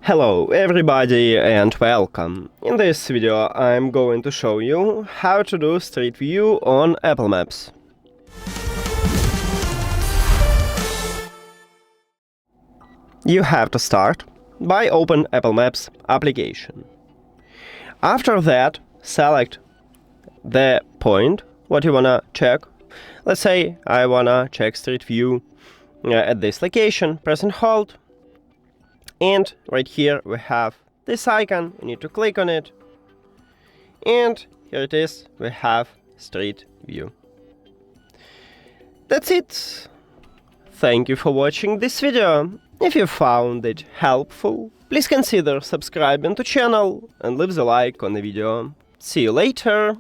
Hello everybody and welcome. In this video I'm going to show you how to do Street View on Apple Maps. You have to start by open Apple Maps application. After that, select the point what you wanna check. Let's say I wanna check Street View at this location. Press and hold. And right here we have this icon, you need to click on it. And here it is, we have Street View. That's it. Thank you for watching this video. If you found it helpful, please consider subscribing to channel and leave the like on the video. See you later.